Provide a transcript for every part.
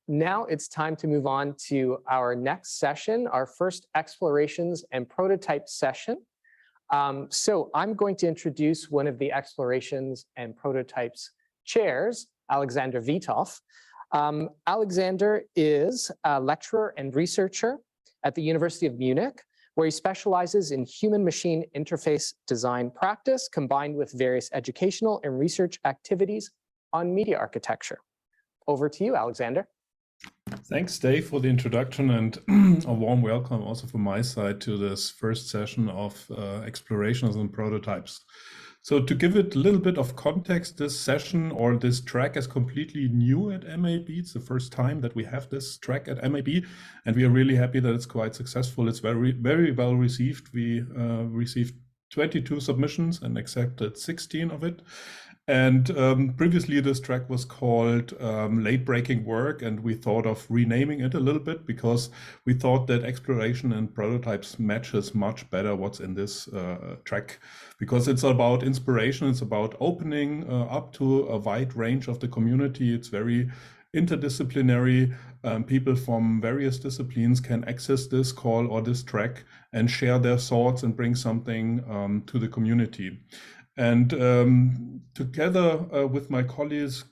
Now it's time to move on to our next session, our first explorations and prototype session. So I'm going to introduce one of the explorations and prototypes chairs, Alexander Wiethoff. Alexander is a lecturer and researcher at the University of Munich, where he specializes in human-machine interface design practice combined with various educational and research activities on media architecture. Over to you, Alexander. Thanks, Dave, for the introduction, and a warm welcome also from my side to this first session of explorations and prototypes. So to give it a little bit of context, this session or this track is completely new at MAB. It's the first time that we have this track at MAB, and we are really happy that it's quite successful. It's very well received. We received 22 submissions and accepted 16 of it. And previously this track was called Late Breaking Work, and we thought of renaming it a little bit because we thought that exploration and prototypes matches much better what's in this track, because it's about inspiration, it's about opening up to a wide range of the community. It's very interdisciplinary. People from various disciplines can access this call or this track and share their thoughts and bring something to the community. And together with my colleagues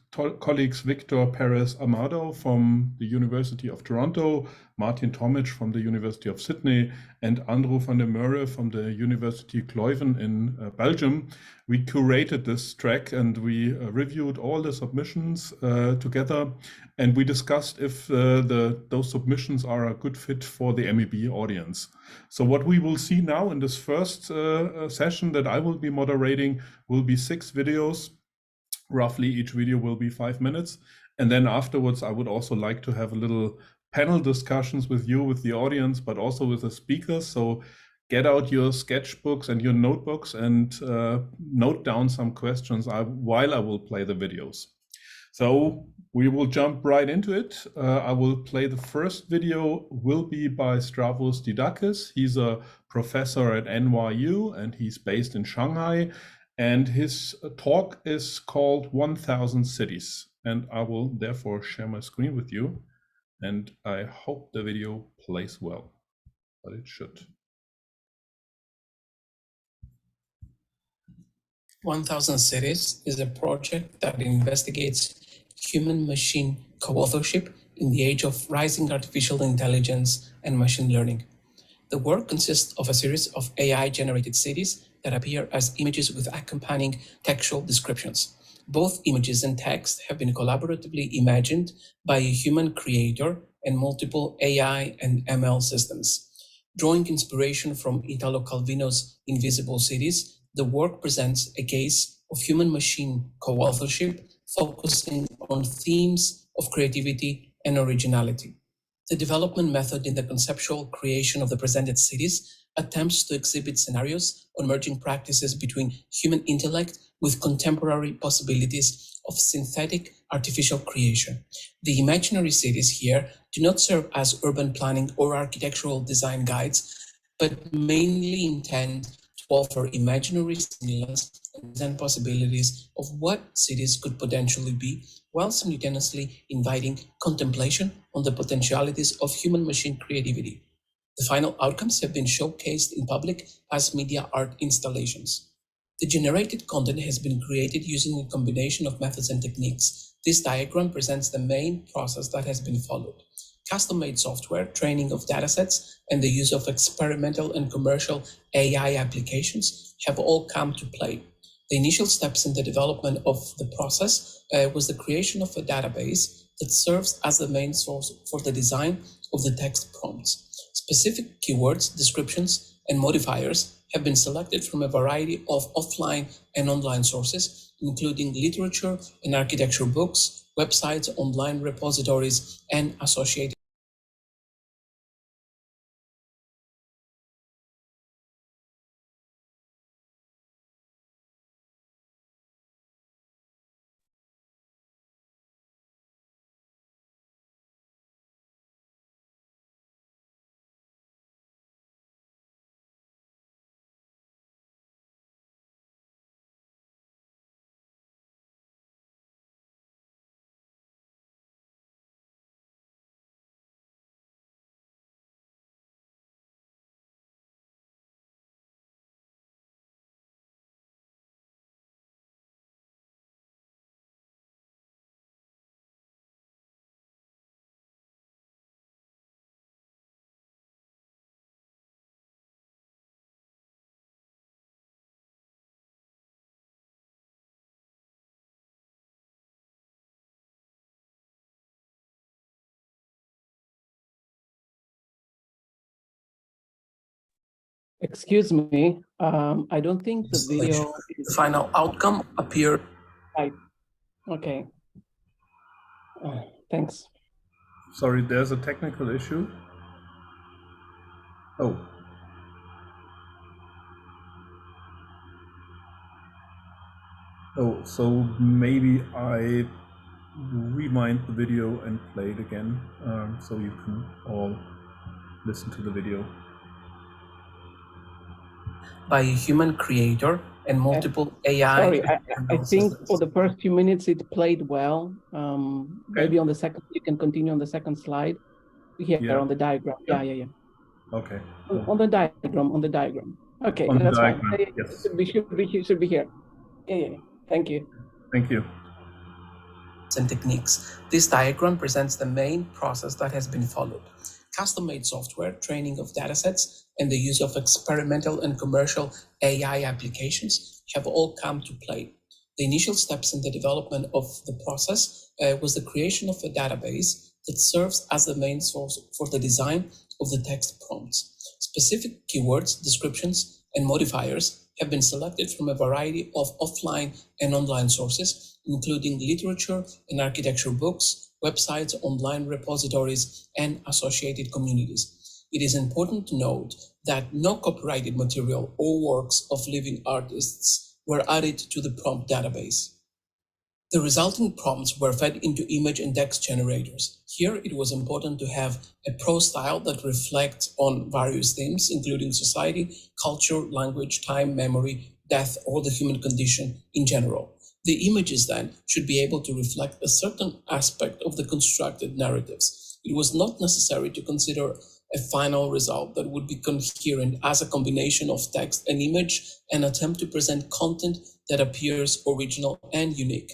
Victor Perez Amado from the University of Toronto, Martin Tomic from the University of Sydney, and Andrew van der Merwe from the University Leuven in Belgium, we curated this track and we reviewed all the submissions together, and we discussed if those submissions are a good fit for the MEB audience. So what we will see now in this first session that I will be moderating will be 6 videos. Roughly each video will be 5 minutes. And then afterwards, I would also like to have a little panel discussions with you, with the audience, but also with the speakers. So get out your sketchbooks and your notebooks and note down some questions while I will play the videos. So we will jump right into it. I will play the first video, will be by Stavros Didakis. He's a professor at NYU and he's based in Shanghai. And his talk is called 1000 Cities. And I will therefore share my screen with you. And I hope the video plays well, but it should. 1000 Cities is a project that investigates human-machine co-authorship in the age of rising artificial intelligence and machine learning. The work consists of a series of AI-generated cities that appear as images with accompanying textual descriptions. Both images and text have been collaboratively imagined by a human creator and multiple AI and ML systems. Drawing inspiration from Italo Calvino's Invisible Cities, the work presents a case of human-machine co-authorship focusing on themes of creativity and originality. The development method in the conceptual creation of the presented cities attempts to exhibit scenarios on merging practices between human intellect with contemporary possibilities of synthetic artificial creation. The imaginary cities here do not serve as urban planning or architectural design guides, but mainly intend to offer imaginary stimulus and possibilities of what cities could potentially be, while simultaneously inviting contemplation on the potentialities of human-machine creativity. The final outcomes have been showcased in public as media art installations. The generated content has been created using a combination of methods and techniques. This diagram presents the main process that has been followed. Custom-made software, training of datasets, and the use of experimental and commercial AI applications have all come to play. The initial steps in the development of the process was the creation of a database that serves as the main source for the design of the text prompts. Specific keywords, descriptions, and modifiers have been selected from a variety of offline and online sources, including literature and architecture books, websites, online repositories, and associated Excuse me, I don't think the video. The final outcome appeared. Right. Okay. Thanks. Sorry, there's a technical issue. Oh. Oh, so maybe I rewind the video and play it again, so you can all listen to the video. By a human creator and multiple AI. Sorry, I think for the first few minutes it played well. Maybe on the second, you can continue on the second slide. Here on the diagram. Yeah. Okay. On the diagram. Okay, on that's diagram, fine. Yes. It should be here. Yeah. Thank you. Thank you. And techniques. This diagram presents the main process that has been followed. Custom-made software, training of datasets, and the use of experimental and commercial AI applications have all come to play. The initial steps in the development of the process was the creation of a database that serves as the main source for the design of the text prompts. Specific keywords, descriptions, and modifiers have been selected from a variety of offline and online sources, including literature and architecture books, websites, online repositories, and associated communities. It is important to note that no copyrighted material or works of living artists were added to the prompt database. The resulting prompts were fed into image and text generators. Here, it was important to have a prose style that reflects on various themes, including society, culture, language, time, memory, death, or the human condition in general. The images then should be able to reflect a certain aspect of the constructed narratives. It was not necessary to consider a final result that would be coherent as a combination of text and image and attempt to present content that appears original and unique.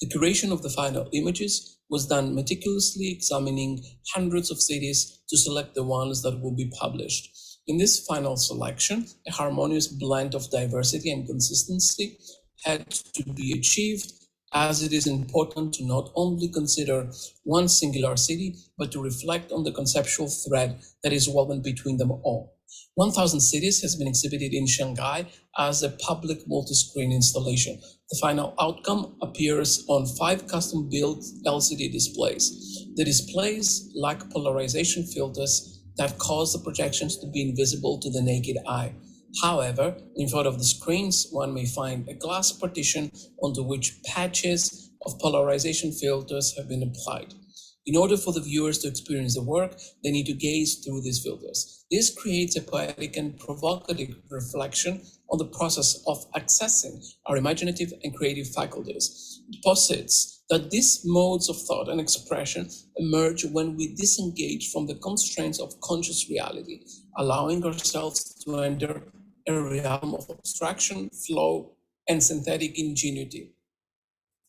The curation of the final images was done meticulously, examining hundreds of cities to select the ones that will be published. In this final selection, a harmonious blend of diversity and consistency had to be achieved, as it is important to not only consider one singular city, but to reflect on the conceptual thread that is woven between them all. 1,000 Cities has been exhibited in Shanghai as a public multi-screen installation. The final outcome appears on 5 custom-built LCD displays. The displays lack polarization filters that cause the projections to be invisible to the naked eye. However, in front of the screens, one may find a glass partition onto which patches of polarization filters have been applied. In order for the viewers to experience the work, they need to gaze through these filters. This creates a poetic and provocative reflection on the process of accessing our imaginative and creative faculties. It posits that these modes of thought and expression emerge when we disengage from the constraints of conscious reality, allowing ourselves to enter a realm of abstraction, flow, and synthetic ingenuity.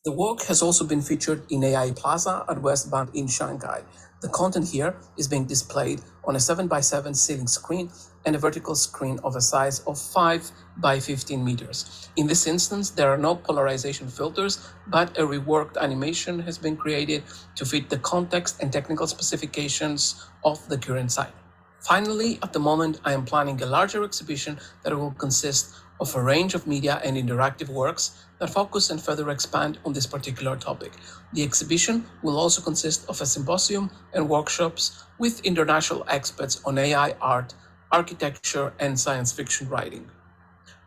The work has also been featured in AI Plaza at Westbank in Shanghai. The content here is being displayed on a 7x7 ceiling screen and a vertical screen of a size of 5 by 15 meters. In this instance, there are no polarization filters, but a reworked animation has been created to fit the context and technical specifications of the current site. Finally, at the moment, I am planning a larger exhibition that will consist of a range of media and interactive works that focus and further expand on this particular topic. The exhibition will also consist of a symposium and workshops with international experts on AI art, architecture, and science fiction writing.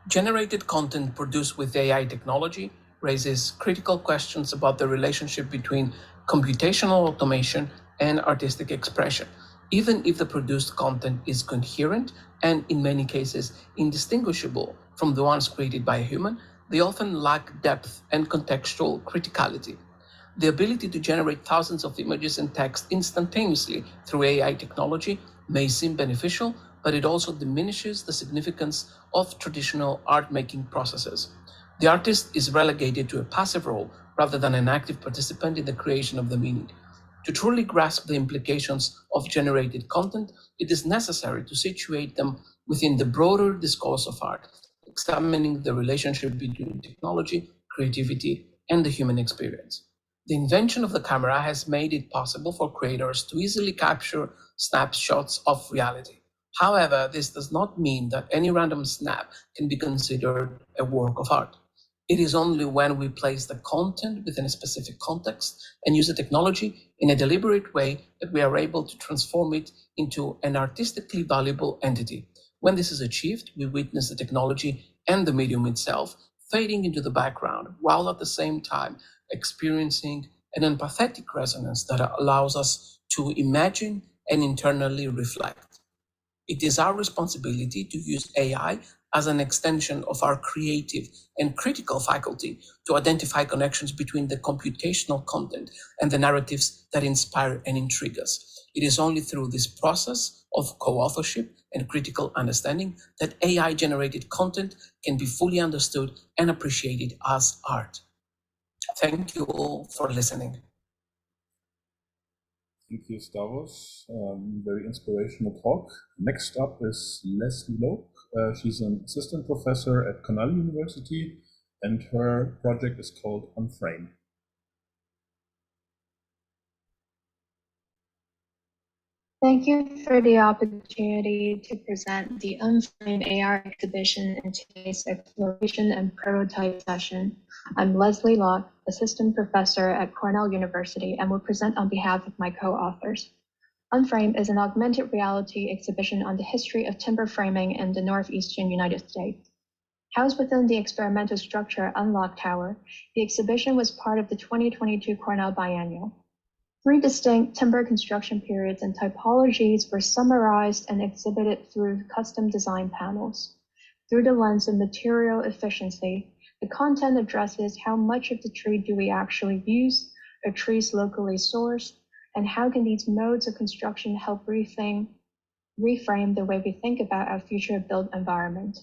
Generated content produced with AI technology raises critical questions about the relationship between computational automation and artistic expression. Even if the produced content is coherent and in many cases indistinguishable from the ones created by a human, they often lack depth and contextual criticality. The ability to generate thousands of images and text instantaneously through AI technology may seem beneficial, but it also diminishes the significance of traditional art-making processes. The artist is relegated to a passive role rather than an active participant in the creation of the meaning. To truly grasp the implications of generated content, it is necessary to situate them within the broader discourse of art, examining the relationship between technology, creativity, and the human experience. The invention of the camera has made it possible for creators to easily capture snapshots of reality. However, this does not mean that any random snap can be considered a work of art. It is only when we place the content within a specific context and use the technology in a deliberate way that we are able to transform it into an artistically valuable entity. When this is achieved, we witness the technology and the medium itself fading into the background, while at the same time experiencing an empathetic resonance that allows us to imagine and internally reflect. It is our responsibility to use AI as an extension of our creative and critical faculty to identify connections between the computational content and the narratives that inspire and intrigue us. It is only through this process of co-authorship and critical understanding that AI-generated content can be fully understood and appreciated as art. Thank you all for listening. Thank you, Stavros. Very inspirational talk. Next up is Leslie Loeb. She's an assistant professor at Cornell University, and her project is called UnFrame. Thank you for the opportunity to present the UnFrame AR exhibition in today's exploration and prototype session. I'm Leslie Locke, assistant professor at Cornell University, and will present on behalf of my co-authors. UnFrame is an augmented reality exhibition on the history of timber framing in the northeastern United States. Housed within the experimental structure Unlock Tower, the exhibition was part of the 2022 Cornell Biennial. 3 distinct timber construction periods and typologies were summarized and exhibited through custom design panels. Through the lens of material efficiency, the content addresses how much of the tree do we actually use, are trees locally sourced, and how can these modes of construction help reframe the way we think about our future built environment.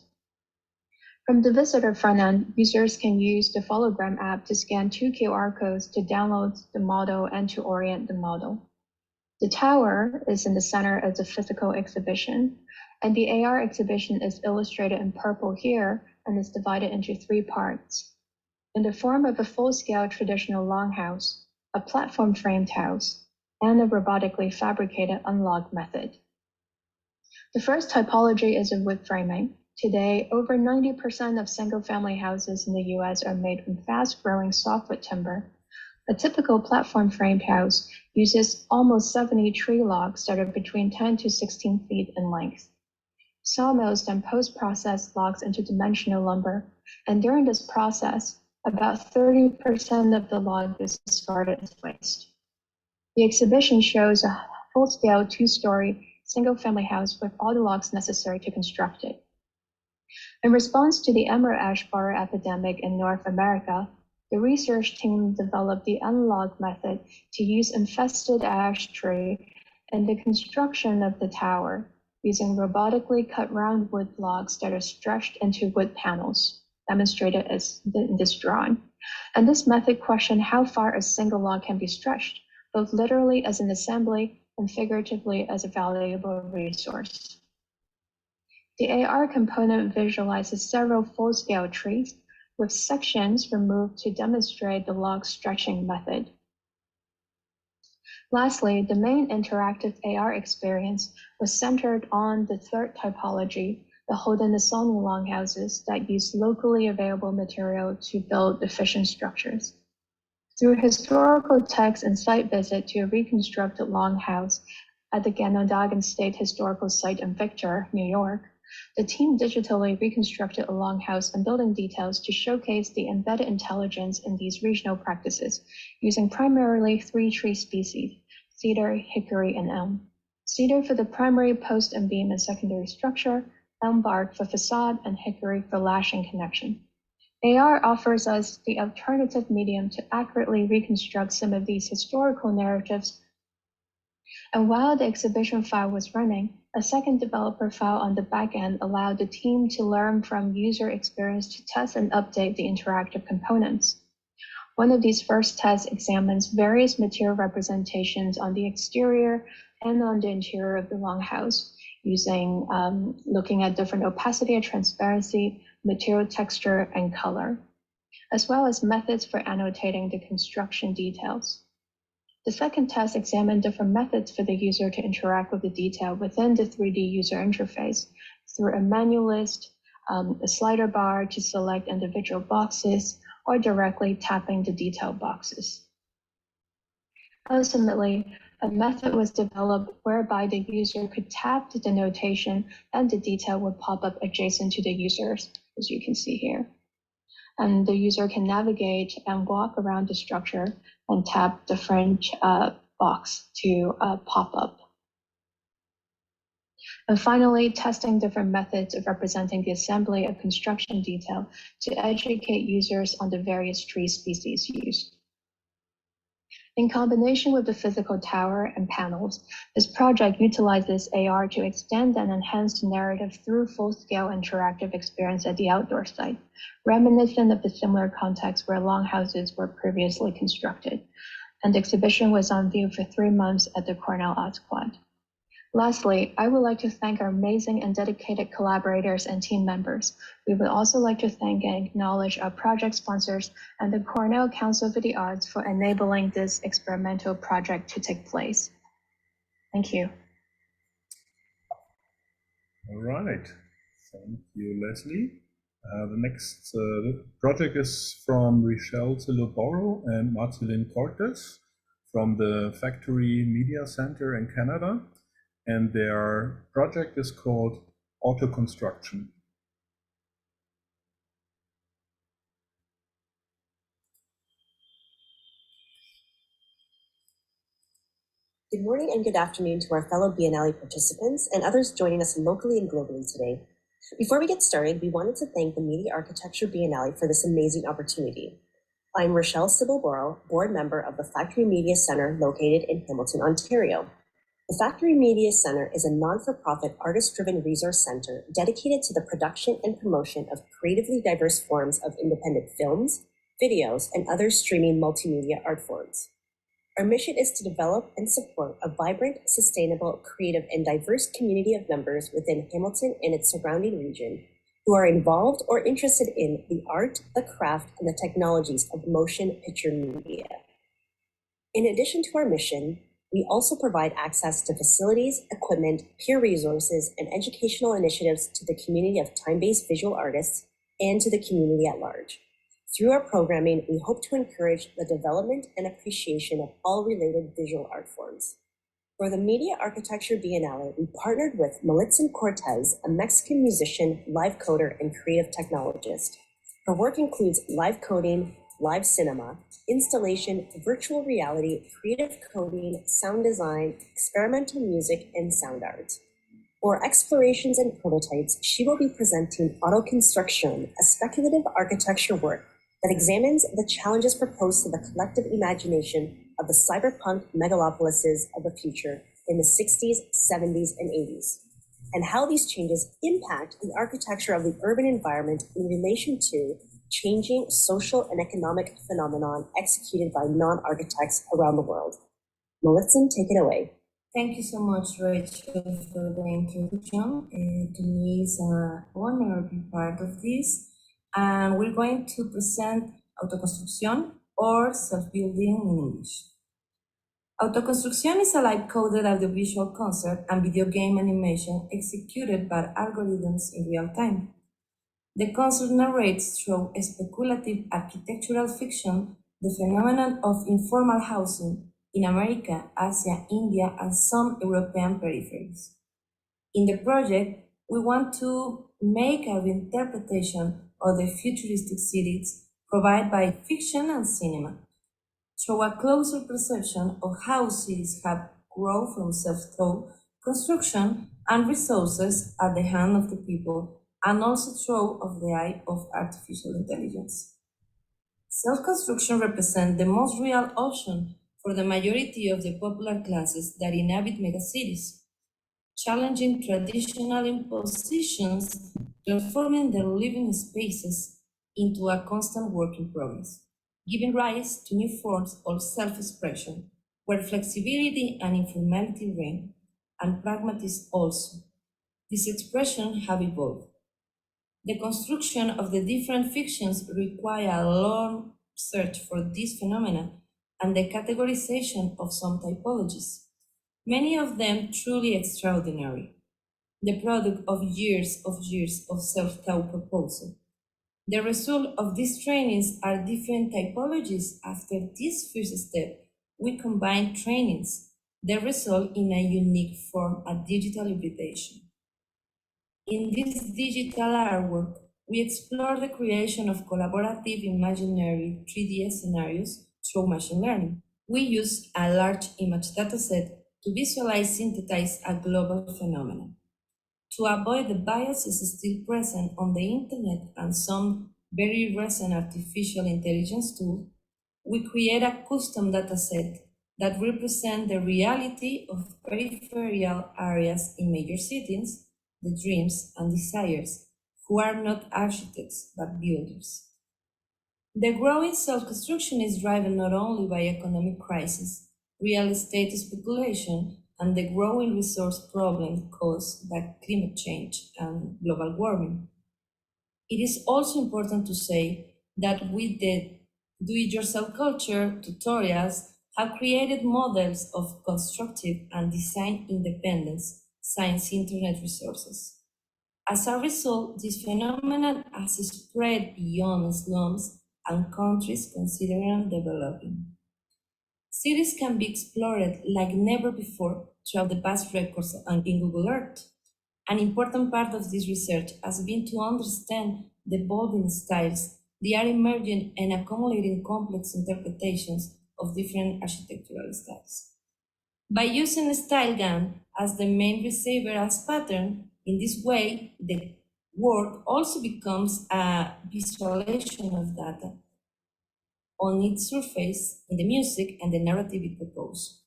From the visitor front end, users can use the Follogram app to scan 2 QR codes to download the model and to orient the model. The tower is in the center of the physical exhibition, and the AR exhibition is illustrated in purple here and is divided into 3 parts. In the form of a full-scale traditional longhouse, a platform framed house, and a robotically fabricated unlock method. The first typology is of wood framing. Today, over 90% of single-family houses in the US are made from fast-growing softwood timber. A typical platform-framed house uses almost 70 tree logs that are between 10 to 16 feet in length. Sawmills then post-process logs into dimensional lumber, and during this process, about 30% of the log is discarded as waste. The exhibition shows a full-scale 2-story single-family house with all the logs necessary to construct it. In response to the emerald ash borer epidemic in North America, the research team developed the unlog method to use infested ash tree in the construction of the tower, using robotically cut round wood logs that are stretched into wood panels, demonstrated as in this drawing. And this method questioned how far a single log can be stretched, both literally as an assembly and figuratively as a valuable resource. The AR component visualizes several full-scale trees with sections removed to demonstrate the log stretching method. Lastly, the main interactive AR experience was centered on the third typology, the Haudenosaunee longhouses that use locally available material to build efficient structures. Through historical text and site visit to a reconstructed longhouse at the Ganondagan State Historical Site in Victor, New York, the team digitally reconstructed a longhouse and building details to showcase the embedded intelligence in these regional practices, using primarily 3 tree species: cedar, hickory, and elm. Cedar for the primary post and beam and secondary structure, elm bark for facade, and hickory for lashing connection. AR offers us the alternative medium to accurately reconstruct some of these historical narratives. And while the exhibition file was running, a second developer file on the back end allowed the team to learn from user experience to test and update the interactive components. One of these first tests examines various material representations on the exterior and on the interior of the longhouse, using looking at different opacity and transparency, material texture, and color, as well as methods for annotating the construction details. The second test examined different methods for the user to interact with the detail within the 3D user interface through a menu list, a slider bar to select individual boxes, or directly tapping the detail boxes. Ultimately, a method was developed whereby the user could tap the notation and the detail would pop up adjacent to the users, as you can see here. And the user can navigate and walk around the structure and tap the French box to pop up. And finally, testing different methods of representing the assembly of construction detail to educate users on the various tree species used. In combination with the physical tower and panels, this project utilizes AR to extend and enhance the narrative through full-scale interactive experience at the outdoor site, reminiscent of the similar context where longhouses were previously constructed. And the exhibition was on view for 3 months at the Cornell Arts Quad. Lastly, I would like to thank our amazing and dedicated collaborators and team members. We would also like to thank and acknowledge our project sponsors and the Cornell Council for the Arts for enabling this experimental project to take place. Thank you. All right, thank you, Leslie. The next project is from Richelle Sibolboro and Marcel Cortes from the Factory Media Center in Canada. And their project is called Auto Construction. Good morning and good afternoon to our fellow Biennale participants and others joining us locally and globally today. Before we get started, we wanted to thank the Media Architecture Biennale for this amazing opportunity. I'm Richelle Sibolboro, board member of the Factory Media Center located in Hamilton, Ontario. The Factory Media Center is a non-for-profit, artist-driven resource center dedicated to the production and promotion of creatively diverse forms of independent films, videos, and other streaming multimedia art forms. Our mission is to develop and support a vibrant, sustainable, creative, and diverse community of members within Hamilton and its surrounding region who are involved or interested in the art, the craft, and the technologies of motion picture media. In addition to our mission, we also provide access to facilities, equipment, peer resources, and educational initiatives to the community of time-based visual artists and to the community at large. Through our programming, we hope to encourage the development and appreciation of all related visual art forms. For the Media Architecture Biennale, we partnered with Malitzin Cortes, a Mexican musician, live coder, and creative technologist. Her work includes live coding, live cinema, installation, virtual reality, creative coding, sound design, experimental music, and sound art. For explorations and prototypes, she will be presenting Auto Construction, a speculative architecture work that examines the challenges proposed to the collective imagination of the cyberpunk megalopolises of the future in the 60s, 70s, and 80s, and how these changes impact the architecture of the urban environment in relation to changing social and economic phenomenon executed by non-architects around the world. Malitzin, take it away. Thank you so much, Rachel, for the introduction. To me, it's an honor to be part of this. And we're going to present Autoconstrucción, or self-building in English. Autoconstrucción is a live-coded audiovisual concert and video game animation executed by algorithms in real time. The concert narrates through a speculative architectural fiction the phenomenon of informal housing in America, Asia, India, and some European peripheries. In the project, we want to make a reinterpretation of the futuristic cities provided by fiction and cinema, through a closer perception of how cities have grown from self-taught construction and resources at the hand of the people, and also through of the eye of artificial intelligence. Self-construction represents the most real option for the majority of the popular classes that inhabit megacities, challenging traditional impositions, transforming their living spaces into a constant work in progress, giving rise to new forms of self-expression, where flexibility and informality reign, and pragmatism also. These expressions have evolved. The construction of the different fictions require a long search for this phenomenon and the categorization of some typologies, many of them truly extraordinary, the product of years of self-taught proposal. The result of these trainings are different typologies. After this first step, we combine trainings that result in a unique form, a digital hybridization. In this digital artwork, we explore the creation of collaborative imaginary 3D scenarios through machine learning. We use a large image dataset to visualize, synthesize a global phenomenon. To avoid the biases still present on the internet and some very recent artificial intelligence tools, we create a custom dataset that represents the reality of peripheral areas in major cities, the dreams and desires, who are not architects but builders. The growing self-construction is driven not only by economic crisis, real estate speculation, and the growing resource problem caused by climate change and global warming. It is also important to say that with the do-it-yourself culture, tutorials have created models of constructive and design independence, science internet resources. As a result, this phenomenon has spread beyond slums and countries considered developing. Cities can be explored like never before throughout the past records and in Google Earth. An important part of this research has been to understand the evolving styles. They are emerging and accumulating complex interpretations of different architectural styles. By using StyleGAN as the main receiver as pattern, in this way, the work also becomes a visualization of data on its surface in the music and the narrative it proposes.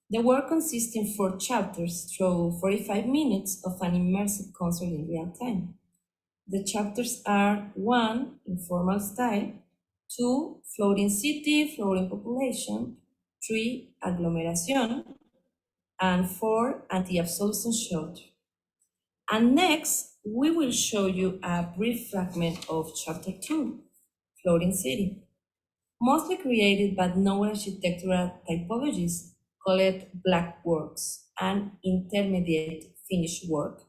The work consists in 4 chapters through 45 minutes of an immersive concert in real time. The chapters are 1, informal style, 2, floating city, floating population, 3, agglomeration, and 4, anti-absolution shelter. And next, we will show you a brief fragment of chapter 2, floating city, mostly created by known architectural typologies called black works and intermediate finished work.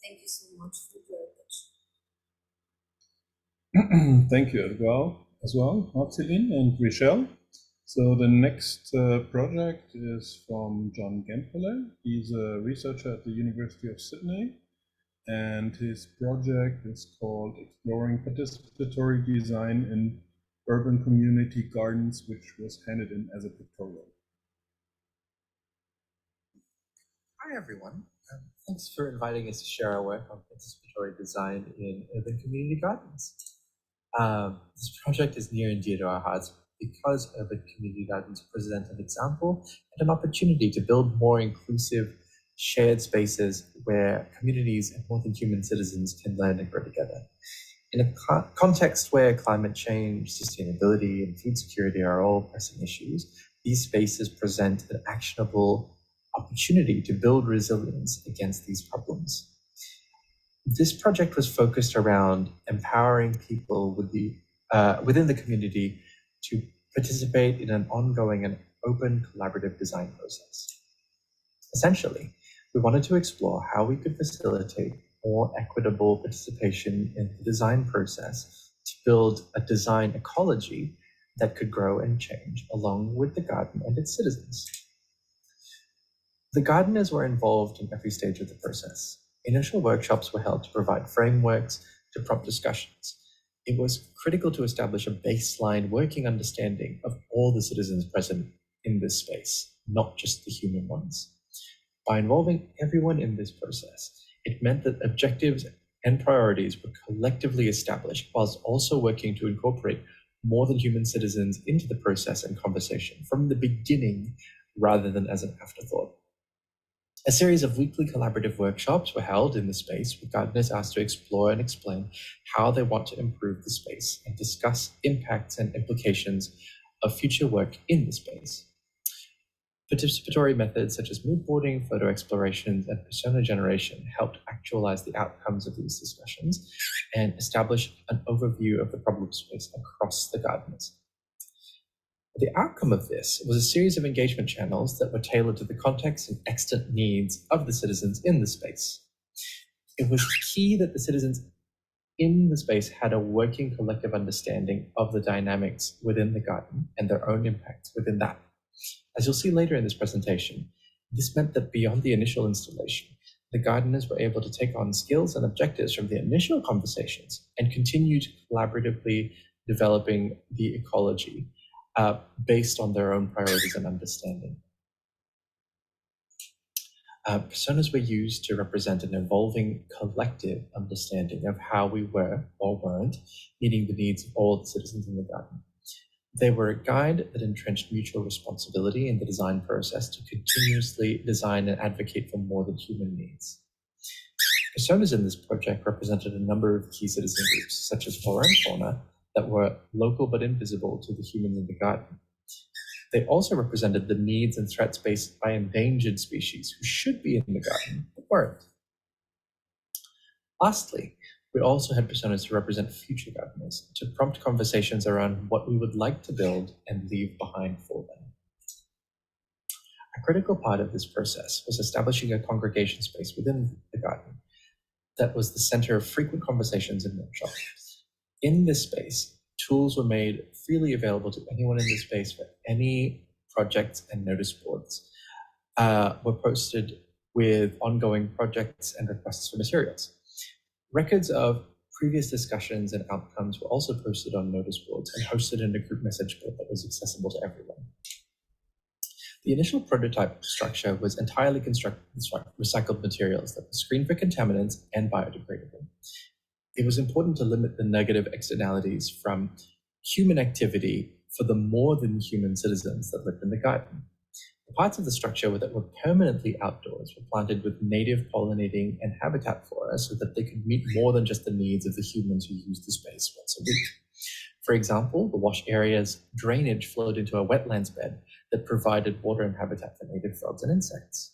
Thank you so much for your attention. Thank you as well, Marceline and Richelle. So the next project is from John Gemperle. He's a researcher at the University of Sydney, and his project is called Exploring Participatory Design in Urban Community Gardens, which was handed in as a pictorial. Hi, everyone. Thanks for inviting us to share our work on participatory design in urban community gardens. This project is near and dear to our hearts because urban community gardens present an example and an opportunity to build more inclusive, shared spaces where communities and more than human citizens can learn and grow together. In a context where climate change, sustainability, and food security are all pressing issues, these spaces present an actionable opportunity to build resilience against these problems. This project was focused around empowering people within the community to participate in an ongoing and open collaborative design process. Essentially, we wanted to explore how we could facilitate more equitable participation in the design process to build a design ecology that could grow and change along with the garden and its citizens. The gardeners were involved in every stage of the process. Initial workshops were held to provide frameworks to prompt discussions. It was critical to establish a baseline working understanding of all the citizens present in this space, not just the human ones. By involving everyone in this process, it meant that objectives and priorities were collectively established, whilst also working to incorporate more than human citizens into the process and conversation from the beginning rather than as an afterthought. A series of weekly collaborative workshops were held in the space with gardeners asked to explore and explain how they want to improve the space and discuss impacts and implications of future work in the space. Participatory methods such as mood boarding, photo explorations, and persona generation helped actualize the outcomes of these discussions and establish an overview of the problem space across the gardeners. The outcome of this was a series of engagement channels that were tailored to the context and extant needs of the citizens in the space. It was key that the citizens in the space had a working collective understanding of the dynamics within the garden and their own impacts within that. As you'll see later in this presentation, this meant that beyond the initial installation, the gardeners were able to take on skills and objectives from the initial conversations and continued collaboratively developing the ecology based on their own priorities and understanding. Personas were used to represent an evolving collective understanding of how we were or weren't meeting the needs of all the citizens in the garden. They were a guide that entrenched mutual responsibility in the design process to continuously design and advocate for more than human needs. Personas in this project represented a number of key citizen groups, such as flora and fauna, that were local but invisible to the humans in the garden. They also represented the needs and threats faced by endangered species who should be in the garden but weren't. Lastly, we also had personas to represent future gardeners, to prompt conversations around what we would like to build and leave behind for them. A critical part of this process was establishing a congregation space within the garden that was the center of frequent conversations and workshops. In this space, tools were made freely available to anyone in the space for any projects, and notice boards were posted with ongoing projects and requests for materials. Records of previous discussions and outcomes were also posted on notice boards and hosted in a group message board that was accessible to everyone. The initial prototype structure was entirely constructed with recycled materials that were screened for contaminants and biodegradable. It was important to limit the negative externalities from human activity for the more than human citizens that lived in the garden. The parts of the structure that were permanently outdoors were planted with native pollinating and habitat flora so that they could meet more than just the needs of the humans who used the space once a week. For example, the wash area's drainage flowed into a wetlands bed that provided water and habitat for native frogs and insects.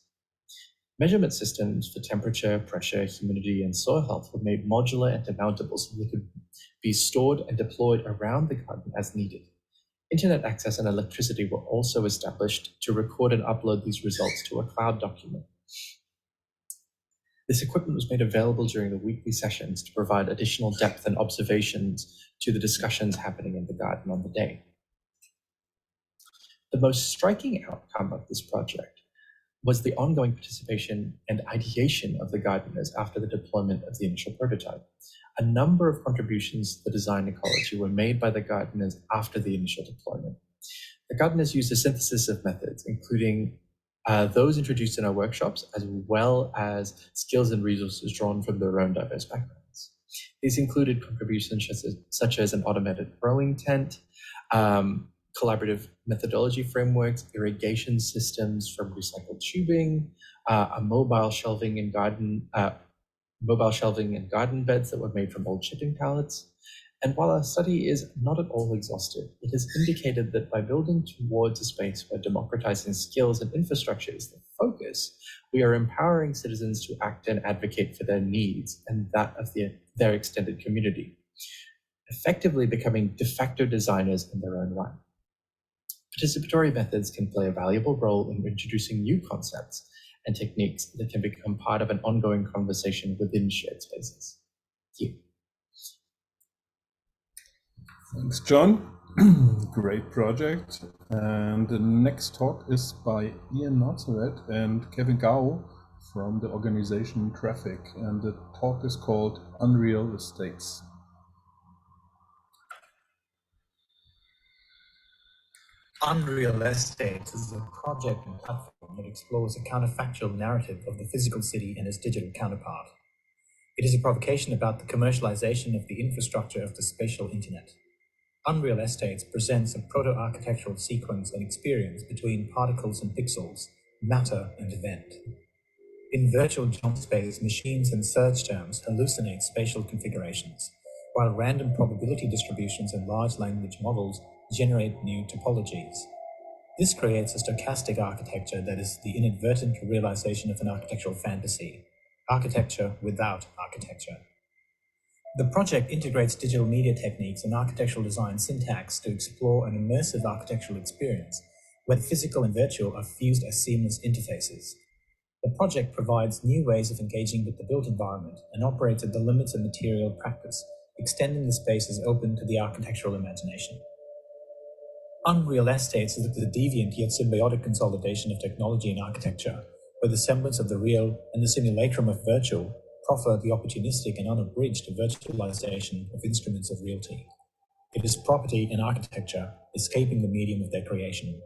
Measurement systems for temperature, pressure, humidity, and soil health were made modular and demountable so they could be stored and deployed around the garden as needed. Internet access and electricity were also established to record and upload these results to a cloud document. This equipment was made available during the weekly sessions to provide additional depth and observations to the discussions happening in the garden on the day. The most striking outcome of this project was the ongoing participation and ideation of the gardeners after the deployment of the initial prototype. A number of contributions to the design ecology were made by the gardeners after the initial deployment. The gardeners used a synthesis of methods, including those introduced in our workshops, as well as skills and resources drawn from their own diverse backgrounds. These included contributions such as an automated growing tent, collaborative methodology frameworks, irrigation systems from recycled tubing, mobile shelving and garden beds that were made from old shipping pallets. And while our study is not at all exhaustive, it has indicated that by building towards a space where democratizing skills and infrastructure is the focus, we are empowering citizens to act and advocate for their needs and that of their extended community, effectively becoming de facto designers in their own right. Participatory methods can play a valuable role in introducing new concepts and techniques that can become part of an ongoing conversation within shared spaces. Thank you. Thanks, John. Great project. And the next talk is by Nazareth and Kevin Gao from the organization Traffic. And the talk is called Unreal Estates. Unreal Estates is a project and platform that explores a counterfactual narrative of the physical city and its digital counterpart. It is a provocation about the commercialization of the infrastructure of the spatial internet. Unreal Estates presents a proto-architectural sequence and experience between particles and pixels, matter and event. In virtual jump space, machines and search terms hallucinate spatial configurations, while random probability distributions and large language models generate new topologies. This creates a stochastic architecture that is the inadvertent realization of an architectural fantasy, architecture without architecture. The project integrates digital media techniques and architectural design syntax to explore an immersive architectural experience where the physical and virtual are fused as seamless interfaces. The project provides new ways of engaging with the built environment and operates at the limits of material practice, extending the spaces open to the architectural imagination. Unreal Estates is the deviant yet symbiotic consolidation of technology and architecture, where the semblance of the real and the simulacrum of virtual proffer the opportunistic and unabridged virtualization of instruments of reality. It is property and architecture escaping the medium of their creation.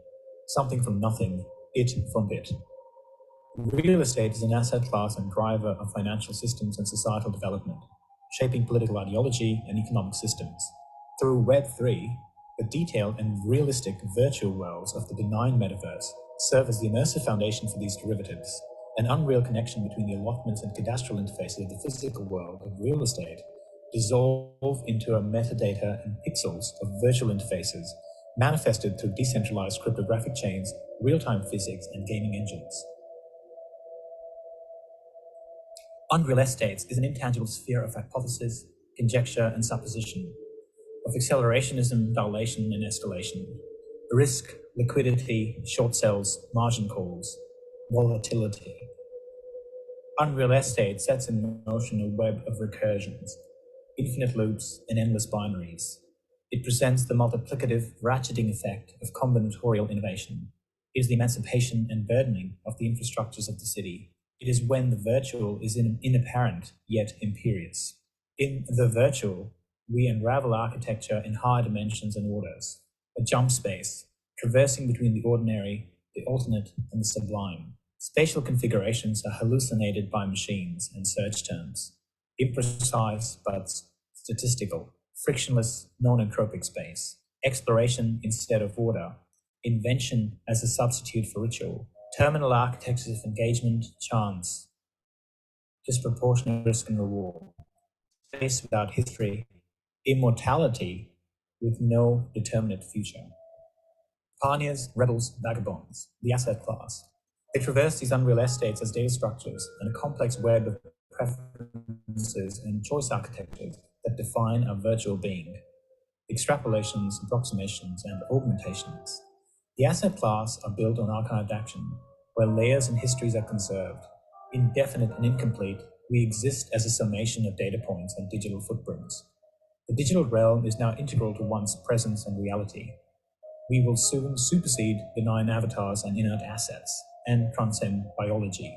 Something from nothing, it from bit. Real estate is an asset class and driver of financial systems and societal development, shaping political ideology and economic systems. Through Web3, the detailed and realistic virtual worlds of the benign metaverse serve as the immersive foundation for these derivatives. An unreal connection between the allotments and cadastral interfaces of the physical world of real estate dissolve into a metadata and pixels of virtual interfaces manifested through decentralized cryptographic chains, real-time physics, and gaming engines. Unreal Estates is an intangible sphere of hypothesis, conjecture, and supposition, of accelerationism, dilation, and escalation, risk, liquidity, short sells, margin calls, volatility. Unreal Estate sets in motion a web of recursions, infinite loops, and endless binaries. It presents the multiplicative, ratcheting effect of combinatorial innovation. It is the emancipation and burdening of the infrastructures of the city. It is when the virtual is inapparent yet imperious. In the virtual, we unravel architecture in higher dimensions and orders, a jump space, traversing between the ordinary, the alternate, and the sublime. Spatial configurations are hallucinated by machines and search terms, imprecise but statistical, frictionless, non-entropic space, exploration instead of order, invention as a substitute for ritual, terminal architectures of engagement, chance, disproportionate risk and reward, space without history, immortality with no determinate future. Pioneers, rebels, vagabonds, the asset class. They traverse these unreal estates as data structures and a complex web of preferences and choice architectures that define our virtual being, extrapolations, approximations, and augmentations. The asset class are built on archived action, where layers and histories are conserved. Indefinite and incomplete, we exist as a summation of data points and digital footprints. The digital realm is now integral to one's presence and reality. We will soon supersede benign avatars and inert assets and transcend biology.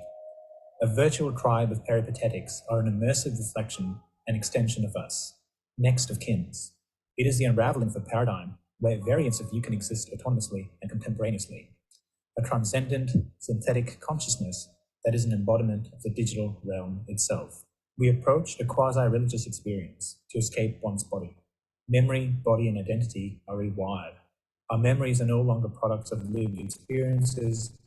A virtual tribe of peripatetics are an immersive reflection and extension of us, next of kins. It is the unraveling of a paradigm where variants of you can exist autonomously and contemporaneously. A transcendent, synthetic consciousness that is an embodiment of the digital realm itself. We approach a quasi-religious experience to escape one's body. Memory, body, and identity are rewired. Our memories are no longer products of lived experiences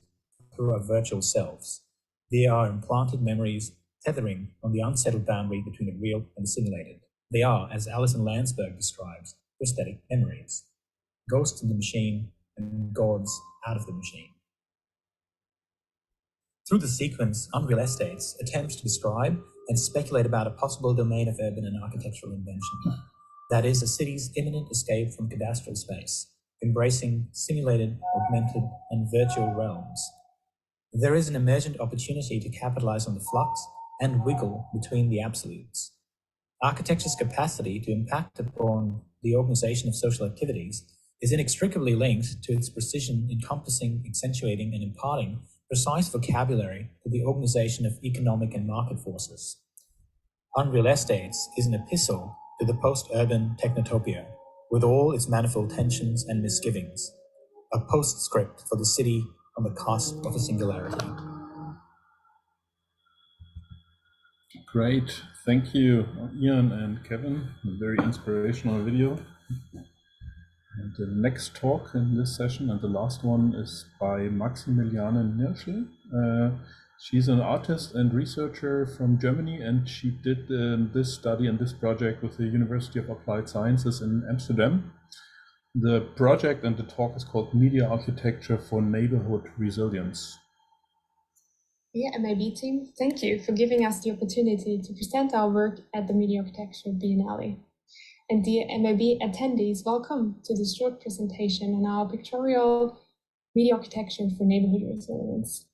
through our virtual selves. They are implanted memories tethering on the unsettled boundary between the real and the simulated. They are, as Alison Landsberg describes, prosthetic memories, ghosts in the machine and gods out of the machine. Through the sequence, Unreal Estates attempts to describe and speculate about a possible domain of urban and architectural invention. That is, a city's imminent escape from cadastral space, embracing simulated, augmented, and virtual realms. There is an emergent opportunity to capitalize on the flux and wiggle between the absolutes. Architecture's capacity to impact upon the organization of social activities is inextricably linked to its precision encompassing, accentuating, and imparting precise vocabulary to the organization of economic and market forces. Unreal Estates is an epistle to the post-urban technotopia, with all its manifold tensions and misgivings, a postscript for the city on the cusp of a singularity. Great, thank you, Ian and Kevin. A very inspirational video. And the next talk in this session, and the last one, is by Maximiliane Nirschl. She's an artist and researcher from Germany, and she did this study and this project with the University of Applied Sciences in Amsterdam. The project and the talk is called Media Architecture for Neighborhood Resilience. Yeah, MAB team, thank you for giving us the opportunity to present our work at the Media Architecture Biennale. And dear MAB attendees, welcome to this short presentation on our pictorial Media Architecture for Neighborhood Resilience.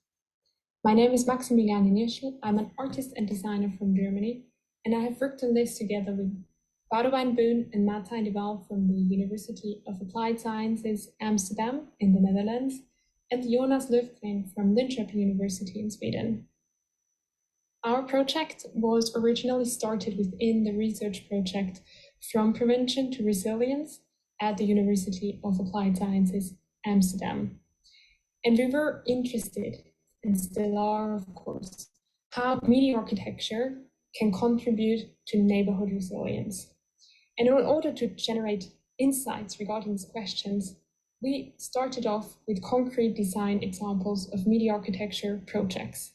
My name is Maximiliane Nirschl. I'm an artist and designer from Germany, and I have worked on this together with Boudewijn, Boon, and Martijn from the University of Applied Sciences, Amsterdam in the Netherlands, and Jonas Löwgren from Lünchen University in Sweden. Our project was originally started within the research project From Prevention to Resilience at the University of Applied Sciences, Amsterdam. And we were interested, and still are, of course, how media architecture can contribute to neighborhood resilience. And in order to generate insights regarding these questions, we started off with concrete design examples of media architecture projects.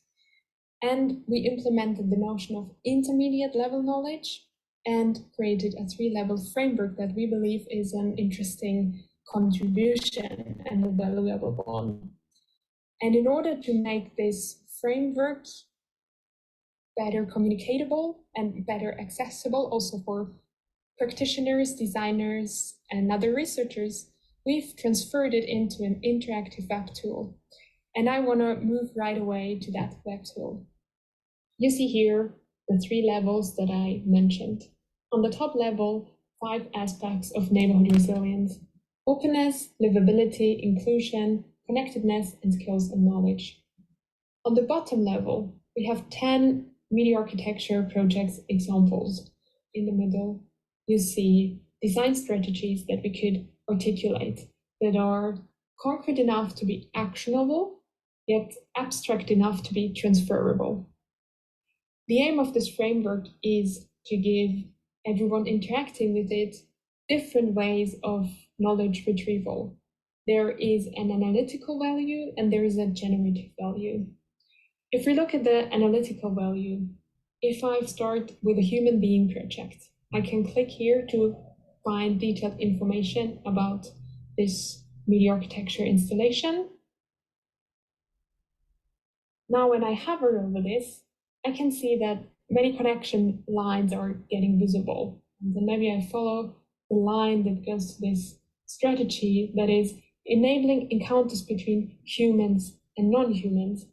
And we implemented the notion of intermediate level knowledge and created a 3-level framework that we believe is an interesting contribution and a valuable one. And in order to make this framework better communicatable and better accessible also for practitioners, designers, and other researchers, we've transferred it into an interactive web tool. And I want to move right away to that web tool. You see here the 3 levels that I mentioned. On the top level, 5 aspects of neighborhood resilience: openness, livability, inclusion, connectedness, and skills and knowledge. On the bottom level, we have 10 media architecture projects examples. In the middle, you see design strategies that we could articulate that are concrete enough to be actionable, yet abstract enough to be transferable. The aim of this framework is to give everyone interacting with it different ways of knowledge retrieval. There is an analytical value and there is a generative value. If we look at the analytical value, if I start with a human being project, I can click here to find detailed information about this media architecture installation. Now, when I hover over this, I can see that many connection lines are getting visible. And then maybe I follow the line that goes to this strategy that is enabling encounters between humans and non-humans.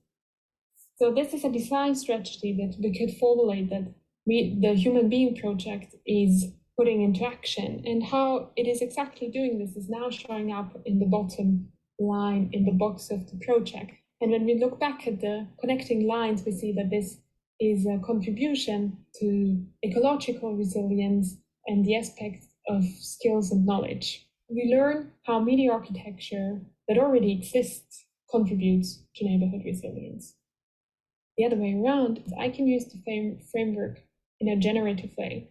So this is a design strategy that we could formulate that the human being project is putting into action, and how it is exactly doing this is now showing up in the bottom line in the box of the project. And when we look back at the connecting lines, we see that this is a contribution to ecological resilience and the aspect of skills and knowledge. We learn how media architecture that already exists contributes to neighborhood resilience. The other way around is I can use the framework in a generative way.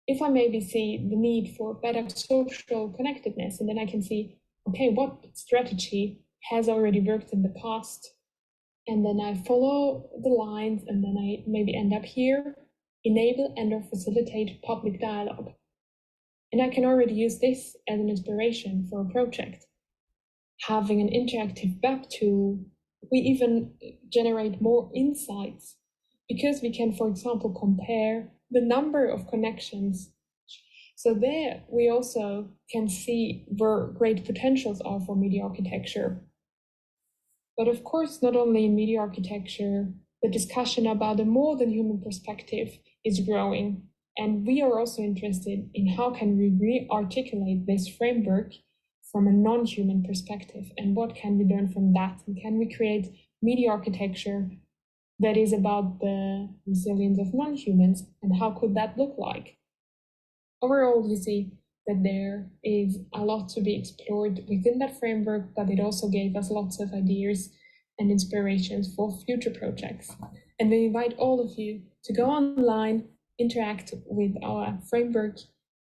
If I maybe see the need for better social connectedness, and then I can see okay, what strategy has already worked in the past? And then I follow the lines, and then I maybe end up here, enable and/or facilitate public dialogue. And I can already use this as an inspiration for a project. Having an interactive web tool, we even generate more insights because we can, for example, compare the number of connections. So there we also can see where great potentials are for media architecture. But of course, not only in media architecture, the discussion about a more than human perspective is growing. And we are also interested in how can we re-articulate this framework from a non-human perspective, and what can we learn from that? And can we create media architecture that is about the resilience of non-humans, and how could that look like? Overall, you see that there is a lot to be explored within that framework, but it also gave us lots of ideas and inspirations for future projects. And we invite all of you to go online, interact with our framework,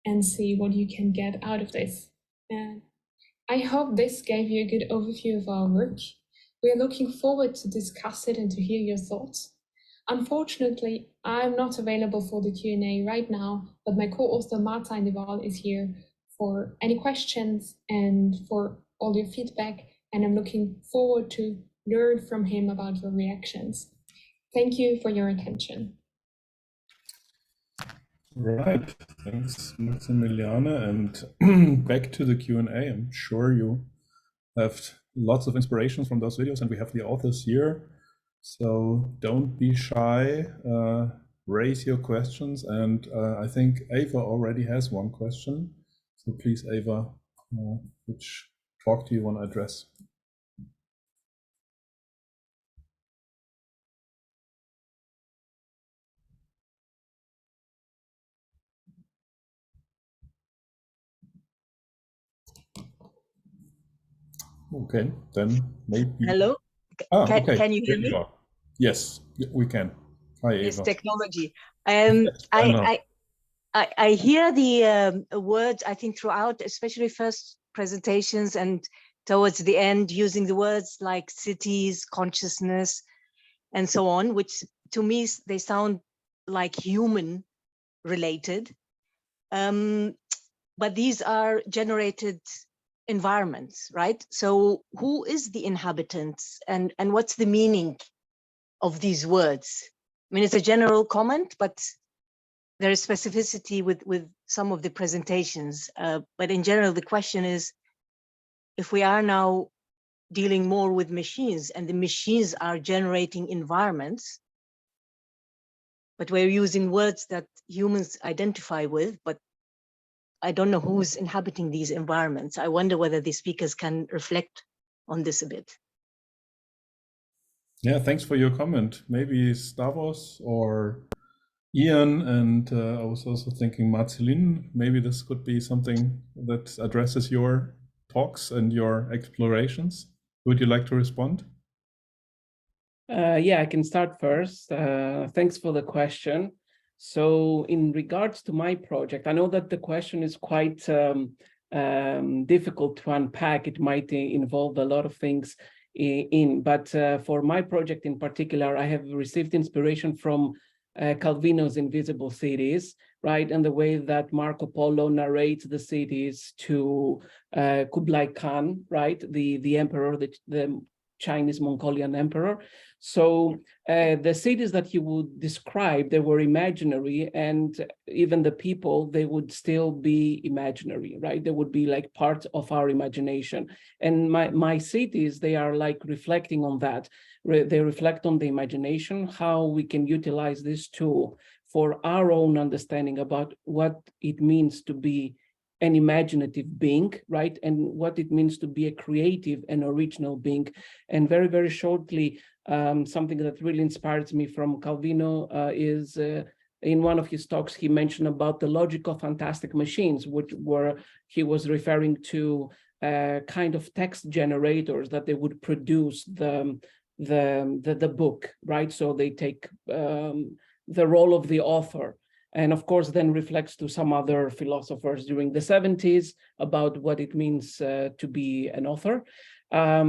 and see what you can get out of this. And I hope this gave you a good overview of our work. We are looking forward to discuss it and to hear your thoughts. Unfortunately, I'm not available for the Q&A right now, but my co-author Martijn Waal is here for any questions and for all your feedback, and I'm looking forward to learn from him about your reactions. Thank you for your attention. Right, thanks, Maximiliane. And back to the Q&A. I'm sure you have lots of inspirations from those videos, and we have the authors here. So don't be shy, raise your questions. And I think Ava already has one question. So please, Ava, which talk do you want to address? Okay, then maybe. Hello? Okay. Can you hear me? Yes, we can. Hi, Ava. It's technology. I hear the words, I think, throughout, especially first presentations and towards the end, using the words like cities, consciousness, and so on, which to me, they sound like human related. But these are generated environments, right? So who is the inhabitants, and what's the meaning of these words? I mean, it's a general comment, but there is specificity with some of the presentations. But in general, the question is, if we are now dealing more with machines and the machines are generating environments, but we're using words that humans identify with, but I don't know who's inhabiting these environments. I wonder whether the speakers can reflect on this a bit. Yeah, thanks for your comment. Maybe Stavros or Ian, and I was also thinking Marceline, maybe this could be something that addresses your talks and your explorations. Would you like to respond? Yeah, I can start first. Thanks for the question. So in regards to my project, I know that the question is quite difficult to unpack. It might involve a lot of things but for my project in particular, I have received inspiration from Calvino's Invisible Cities, right? And the way that Marco Polo narrates the cities to Kublai Khan, right? The emperor, the Chinese Mongolian emperor. So the cities that he would describe, they were imaginary, and even the people, they would still be imaginary, right? They would be like part of our imagination. And my cities, they are like reflecting on that. They reflect on the imagination, how we can utilize this tool for our own understanding about what it means to be an imaginative being, right? And what it means to be a creative and original being. And very, very shortly, something that really inspires me from Calvino is in one of his talks, he mentioned about the logic of fantastic machines, which were, he was referring to kind of text generators that they would produce the book, right? So they take the role of the author. and of course then reflects to some other philosophers during the 70s about what it means to be an author. I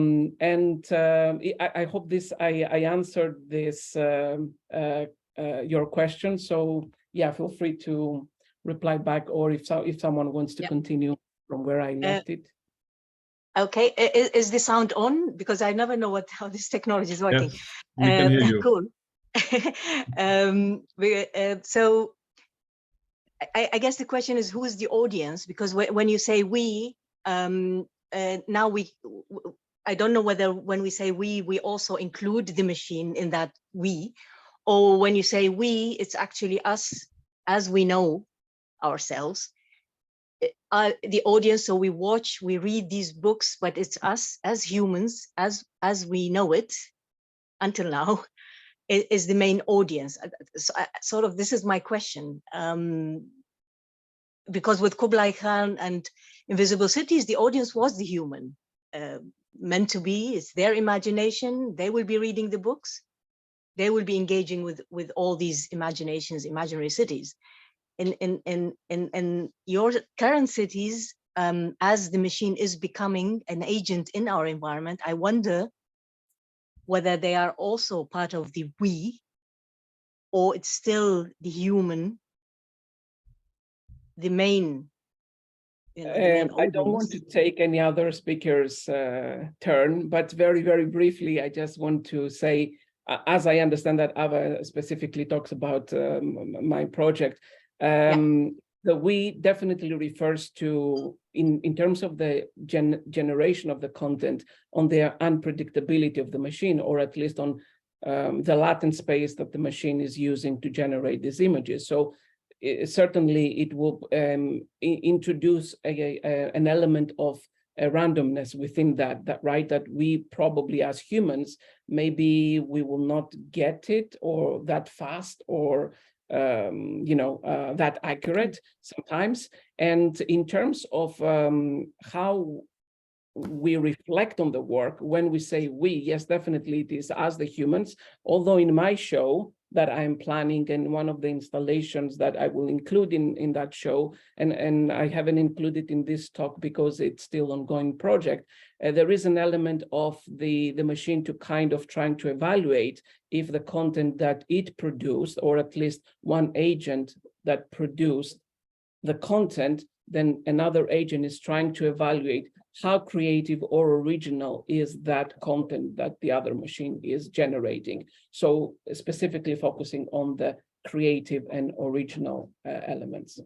hope I answered this your question. So yeah, feel free to reply back, or if someone wants to continue from where I left it. Okay, is the sound on? Because I never know how this technology is working. Yes, we can hear you. Cool. So I guess the question is, who is the audience? Because when you say we, now I don't know whether when we say we also include the machine in that we, or when you say we, it's actually us as we know ourselves. The audience, so we watch, we read these books, but it's us as humans, as we know it until now, is the main audience. So this is my question. Because with Kublai Khan and Invisible Cities, the audience was the human, meant to be. It's their imagination. They will be reading the books. They will be engaging with all these imaginations, imaginary cities. In your current cities, as the machine is becoming an agent in our environment, I wonder whether they are also part of the we, or it's still the human, the main. I don't want to take any other speaker's turn, but very, very briefly, I just want to say, as I understand that Ava specifically talks about my project, the we definitely refers to, in terms of the generation of the content, on the unpredictability of the machine, or at least on the latent space that the machine is using to generate these images. So certainly it will introduce an element of a randomness within that we probably as humans, maybe we will not get it or that fast or that accurate sometimes. And in terms of how we reflect on the work, when we say we, yes, definitely it is us, the humans, although in my show that I'm planning, and one of the installations that I will include in that show, and I haven't included in this talk because it's still an ongoing project, there is an element of the machine to kind of trying to evaluate if the content that it produced, or at least one agent that produced the content, then another agent is trying to evaluate how creative or original is that content that the other machine is generating. So specifically focusing on the creative and original elements.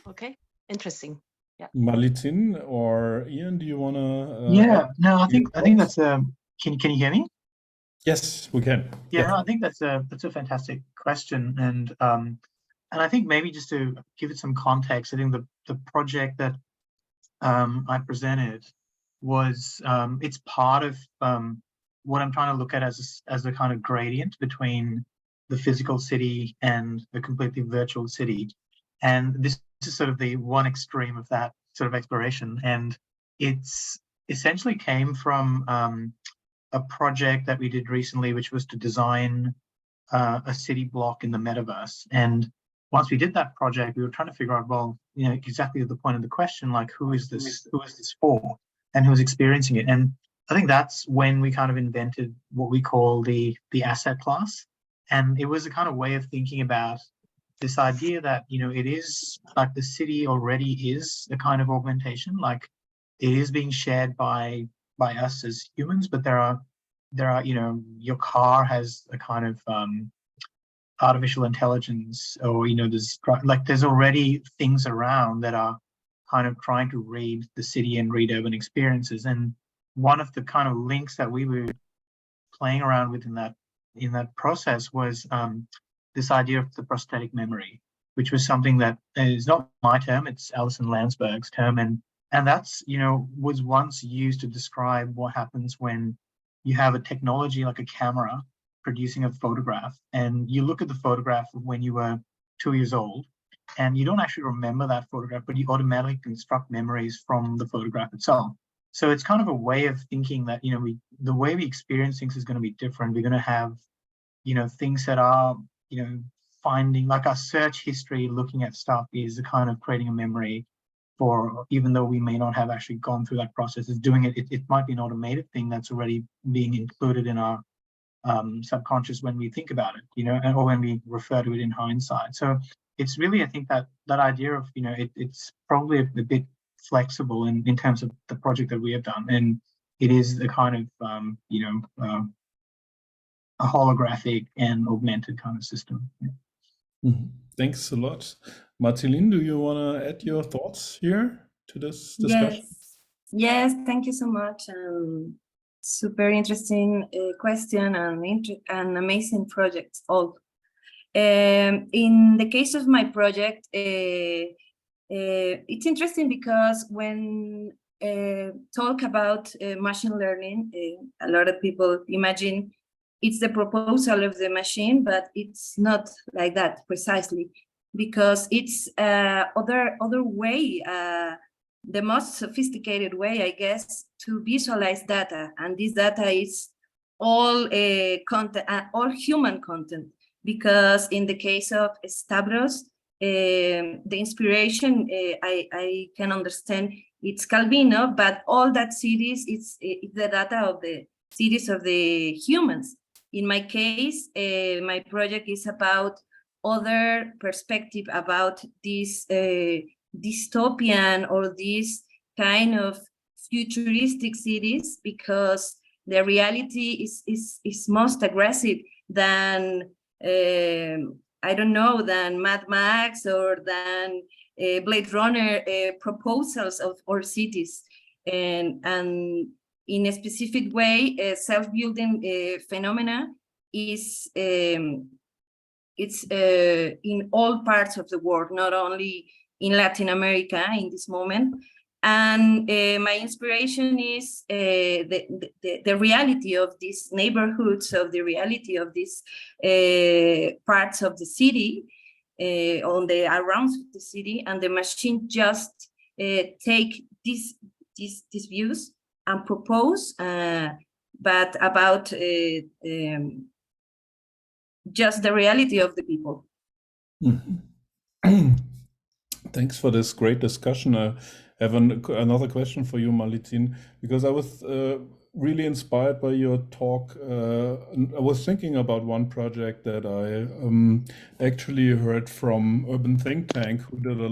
Okay, interesting. Yeah. Malitzin or Ian, do you want to? Yeah, no, I think that's can you hear me? Yes, we can. Yeah, no, I think that's a fantastic question, and I think maybe just to give it some context, I think the project that I presented was it's part of what I'm trying to look at as a kind of gradient between the physical city and the completely virtual city, and this is sort of the one extreme of that sort of exploration, and it's essentially came from a project that we did recently, which was to design a city block in the metaverse. And once we did that project, we were trying to figure out, well, exactly the point of the question, like who is this for, and who's experiencing it? And I think that's when we kind of invented what we call the asset class. And it was a kind of way of thinking about this idea that, it is like the city already is a kind of augmentation, like it is being shared by us as humans, but there are, your car has a kind of artificial intelligence, or there's already things around that are kind of trying to read the city and read urban experiences. And one of the kind of links that we were playing around with in that process was this idea of the prosthetic memory, which was something that is not my term, it's Alison Landsberg's term, and that's was once used to describe what happens when you have a technology like a camera producing a photograph, and you look at the photograph of when you were 2 years old, and you don't actually remember that photograph, but you automatically construct memories from the photograph itself. So it's kind of a way of thinking that, the way we experience things is going to be different. We're going to have, things that are, finding, like our search history, looking at stuff is a kind of creating a memory for, even though we may not have actually gone through that process, is doing it. It might be an automated thing that's already being included in our subconscious when we think about it, you know, or when we refer to it in hindsight. So it's really, I think that idea of, you know, it's probably a bit flexible in terms of the project that we have done, and it is the kind of you know, a holographic and augmented kind of system. Yeah. Thanks a lot. Marceline, do you want to add your thoughts here to this discussion? Yes, thank you so much. Super interesting question and amazing projects all. In the case of my project, it's interesting because when talk about machine learning, a lot of people imagine it's the proposal of the machine, but it's not like that precisely, because it's other way, the most sophisticated way, I guess, to visualize data. And this data is all content, all human content, because in the case of Stavros, the inspiration, I can understand it's Calvino, but all that series, it's the data of the series of the humans. In my case, my project is about other perspective about this dystopian or this kind of futuristic cities, because the reality is most aggressive than I don't know, than Mad Max or than Blade Runner proposals of our cities, and in a specific way, self-building phenomena is it's in all parts of the world, not only in Latin America in this moment. And my inspiration is the reality of these neighborhoods, of the reality of these parts of the city, on the around the city, and the machine just take these views and propose, but about just the reality of the people. Thanks for this great discussion. I have another question for you, Malitzin, because I was really inspired by your talk. I was thinking about one project that I actually heard from Urban Think Tank, who did a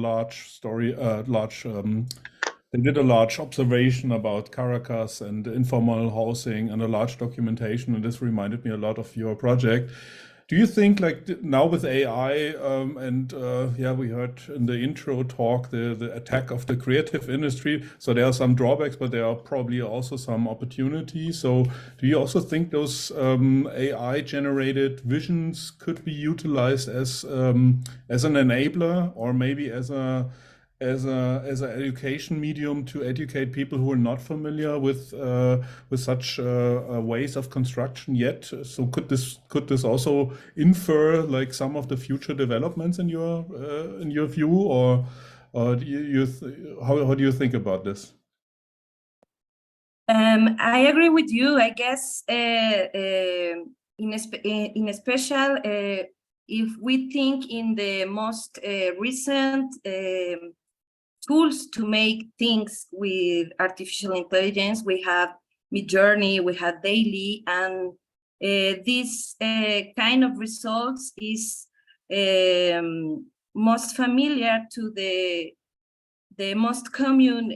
they did a large observation about Caracas and informal housing and a large documentation, and this reminded me a lot of your project. Do you think, like now with AI, yeah, we heard in the intro talk the attack of the creative industry. So there are some drawbacks, but there are probably also some opportunities. So do you also think those AI-generated visions could be utilized as an enabler, or maybe as an education medium to educate people who are not familiar with such ways of construction yet? So could this also infer like some of the future developments in your view, or how do you think about this? I agree with you. I guess in a special, if we think in the most recent tools to make things with artificial intelligence, we have Midjourney, we have Daily, and this kind of results is most familiar to the most common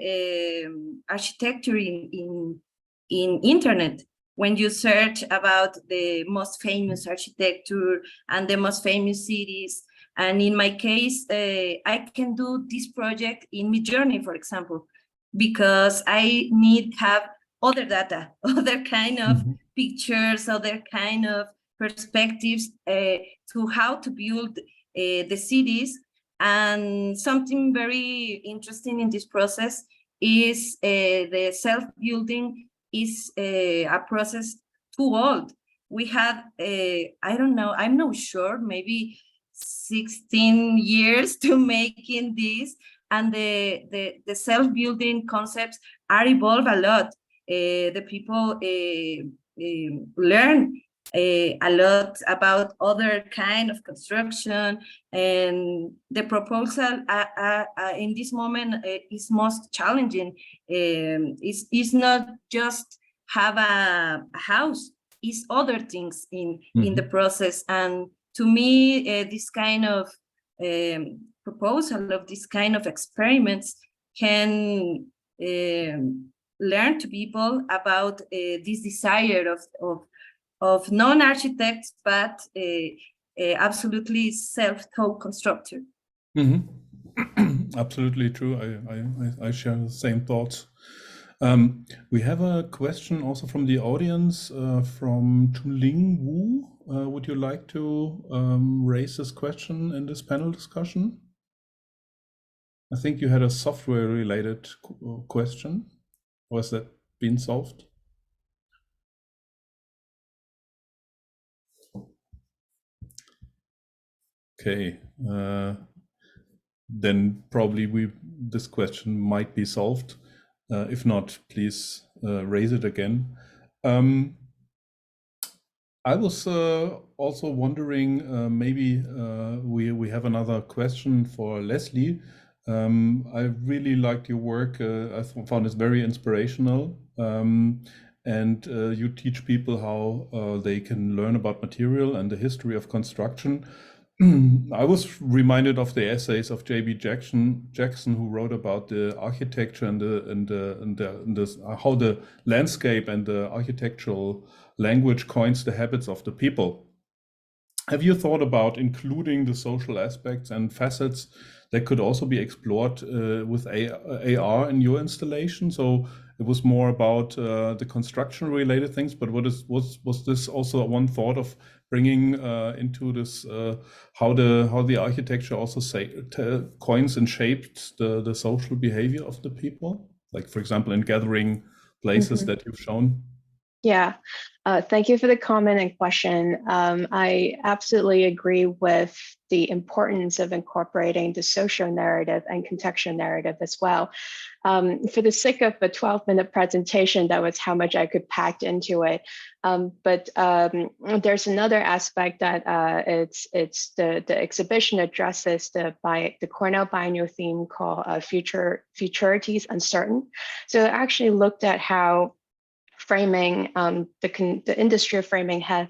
architecture in internet. When you search about the most famous architecture and the most famous cities. And in my case, I can do this project in Midjourney, for example, because I need have other data, other kind of pictures, other kind of perspectives to how to build the cities. And something very interesting in this process is the self-building is a process too old. We had, I don't know, I'm not sure, maybe 16 years to making this, and the self-building concepts are evolved a lot. The people learn a lot about other kind of construction, and the proposal in this moment is most challenging. It's not just have a house, it's other things in the process. And to me, this kind of proposal of this kind of experiments can learn to people about this desire of non-architects, but absolutely self-taught constructor. Absolutely true. I share the same thoughts. We have a question also from the audience from Chuling Wu. Would you like to raise this question in this panel discussion? I think you had a software-related question. Or has that been solved? Okay, then probably this question might be solved. If not, please raise it again. I was also wondering, maybe we have another question for Leslie. I really liked your work. I found it very inspirational. And you teach people how they can learn about material and the history of construction. I was reminded of the essays of J.B. Jackson, who wrote about the architecture and how the landscape and the architectural language coins the habits of the people. Have you thought about including the social aspects and facets that could also be explored with AR in your installation? So it was more about the construction-related things, but was this also one thought of bringing into this how the architecture also coins and shaped the social behavior of the people? Like, for example, in gathering places that you've shown. Yeah, thank you for the comment and question. I absolutely agree with the importance of incorporating the social narrative and contextual narrative as well. For the sake of a 12-minute presentation, that was how much I could pack into it. But there's another aspect that it's the exhibition addresses the Cornell biennial theme called Futurities Uncertain. So it actually looked at how framing, the industry of framing have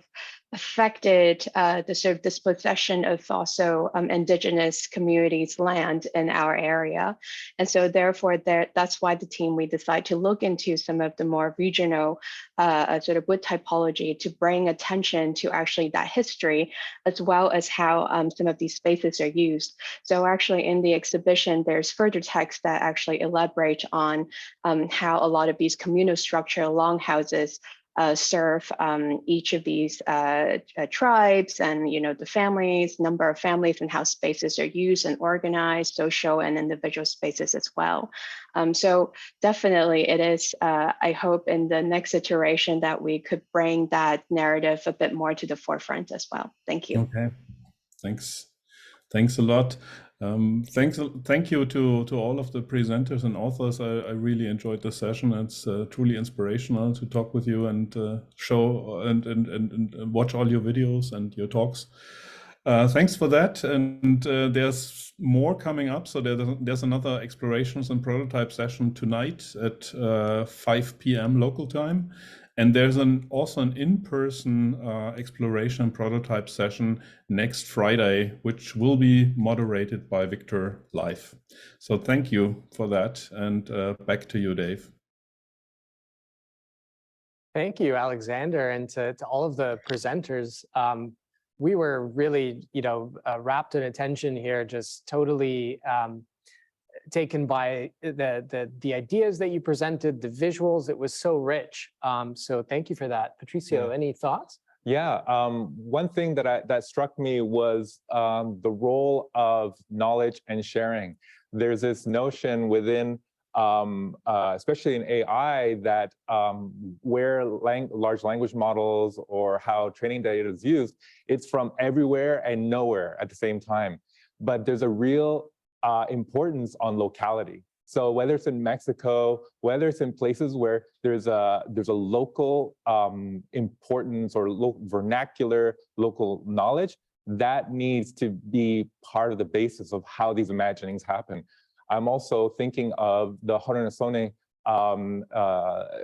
affected the sort of dispossession of also indigenous communities' land in our area. And so therefore, that's why the team, we decided to look into some of the more regional sort of wood typology to bring attention to actually that history, as well as how some of these spaces are used. So actually in the exhibition, there's further text that actually elaborate on how a lot of these communal structure longhouses serve each of these tribes and, you know, the families, number of families, and how spaces are used and organized, social and individual spaces as well. So definitely it is, I hope in the next iteration that we could bring that narrative a bit more to the forefront as well. Thank you. Okay, thanks a lot. Thank you to all of the presenters and authors. I really enjoyed the session. It's truly inspirational to talk with you and show and watch all your videos and your talks. Thanks for that. And there's more coming up. So there's another explorations and prototype session tonight at 5 p.m. local time. And there's also an in-person exploration and prototype session next Friday, which will be moderated by Victor live. So thank you for that. And back to you, Dave. Thank you, Alexander, and to all of the presenters. We were really, wrapped in attention here, just totally taken by the ideas that you presented, the visuals. It was so rich. So thank you for that. Patricio, any thoughts? Yeah, one thing that struck me was the role of knowledge and sharing. There's this notion within, especially in AI, that where large language models or how training data is used, it's from everywhere and nowhere at the same time. But there's a real importance on locality. So whether it's in Mexico, whether it's in places where there's a local importance or vernacular, local knowledge, that needs to be part of the basis of how these imaginings happen. I'm also thinking of the Haudenosaunee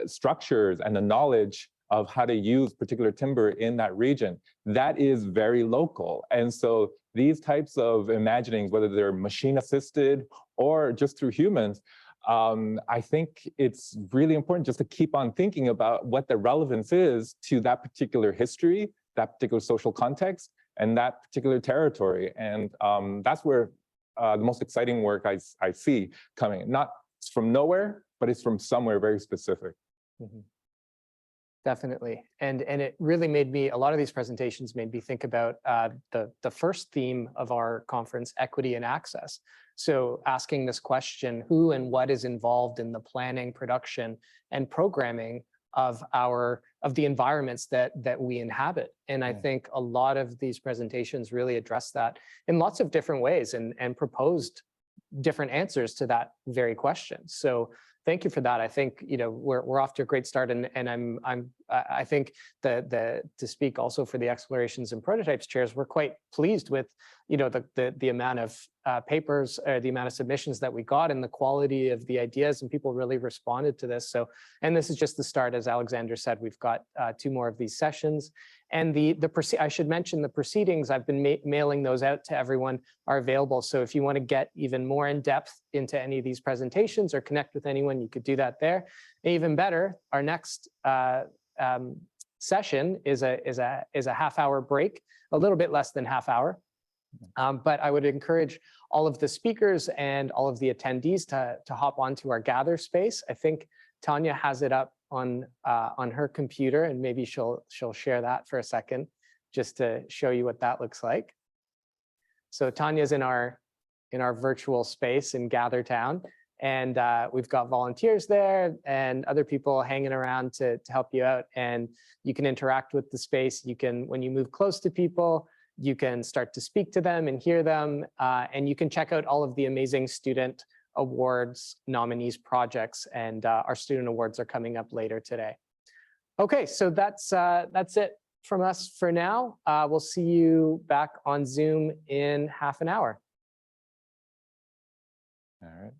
structures and the knowledge of how to use particular timber in that region. That is very local. And so these types of imaginings, whether they're machine assisted or just through humans, I think it's really important just to keep on thinking about what the relevance is to that particular history, that particular social context, and that particular territory. And that's where the most exciting work I see coming. Not from nowhere, but it's from somewhere very specific. Mm-hmm. Definitely. And it really made me, a lot of these presentations made me think about the first theme of our conference, equity and access. So asking this question, who and what is involved in the planning, production, and programming of the environments that we inhabit? And I think a lot of these presentations really address that in lots of different ways and proposed different answers to that very question. So thank you for that. I think we're off to a great start, and I think to speak also for the explorations and prototypes chairs, we're quite pleased with the amount of papers or the amount of submissions that we got and the quality of the ideas, and people really responded to this. So, and this is just the start, as Alexander said. We've got 2 more of these sessions, and I should mention the proceedings. I've been mailing those out to everyone, are available. So if you want to get even more in depth into any of these presentations or connect with anyone, you could do that there. And even better, our next session is a half-hour break, a little bit less than half hour. But I would encourage all of the speakers and all of the attendees to hop onto our Gather space. I think Tanya has it up on her computer, and maybe she'll share that for a second, just to show you what that looks like. So Tanya's in our virtual space in Gather Town, and we've got volunteers there and other people hanging around to help you out. And you can interact with the space. You can, when you move close to people, you can start to speak to them and hear them, and you can check out all of the amazing student awards nominees projects, and our student awards are coming up later today. Okay, so that's it from us for now. We'll see you back on Zoom in half an hour. All right.